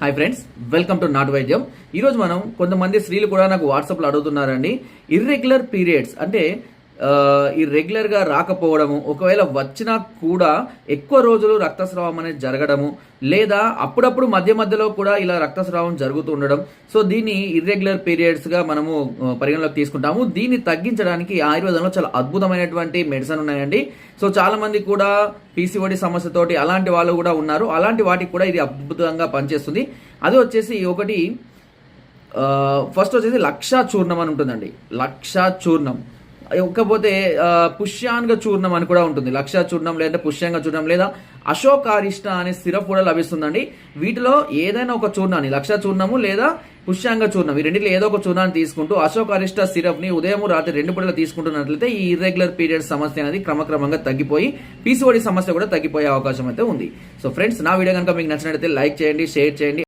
Hi friends, welcome to నాటు వైద్యం. ఈరోజు మనం కొంతమంది స్త్రీలు కూడా నాకు వాట్సాప్లో అడుగుతున్నారండి. ఇర్రెగ్యులర్ పీరియడ్స్ అంటే ఈ రెగ్యులర్గా రాకపోవడము, ఒకవేళ వచ్చినా కూడా ఎక్కువ రోజులు రక్తస్రావం అనేది జరగడము, లేదా అప్పుడప్పుడు మధ్య మధ్యలో కూడా ఇలా రక్తస్రావం జరుగుతూ ఉండడం. సో దీన్ని ఇర్రెగ్యులర్ పీరియడ్స్గా మనము పరిగణలోకి తీసుకుంటాము. దీన్ని తగ్గించడానికి ఆయుర్వేదంలో చాలా అద్భుతమైనటువంటి మెడిసిన్ ఉన్నాయండి. సో చాలా మంది కూడా పీసీఓడి సమస్యతోటి అలాంటి వాళ్ళు కూడా ఉన్నారు. అలాంటి వాటికి కూడా ఇది అద్భుతంగా పనిచేస్తుంది. అది వచ్చేసి ఒకటి ఫస్ట్ వచ్చేసి లక్షా చూర్ణం అని ఉంటుందండి. లక్షా చూర్ణం, ఇకపోతే పుష్యాంగ చూర్ణం అని కూడా ఉంటుంది. లక్షా చూర్ణం లేదా పుష్యాంగ చూర్ణం లేదా అశోకారిష్ట అనే సిరప్ కూడా లభిస్తుందండి. వీటిలో ఏదైనా ఒక చూర్ణాన్ని, లక్షా చూర్ణము లేదా పుష్యాంగ చూర్ణం, ఈ రెండింటిలో ఏదో ఒక చూర్ణాన్ని తీసుకుంటూ అశోకారిష్ట సిరప్ ని ఉదయం రాత్రి 2 పూటలు తీసుకుంటున్నట్లయితే ఈ ఇర్రెగ్యులర్ పీరియడ్ సమస్య అనేది క్రమక్రమంగా తగ్గిపోయి పీసీఓడి సమస్య కూడా తగ్గిపోయే అవకాశం అయితే ఉంది. సో ఫ్రెండ్స్, నా వీడియో కనుక మీకు నచ్చినట్లయితే లైక్ చేయండి, షేర్ చేయండి.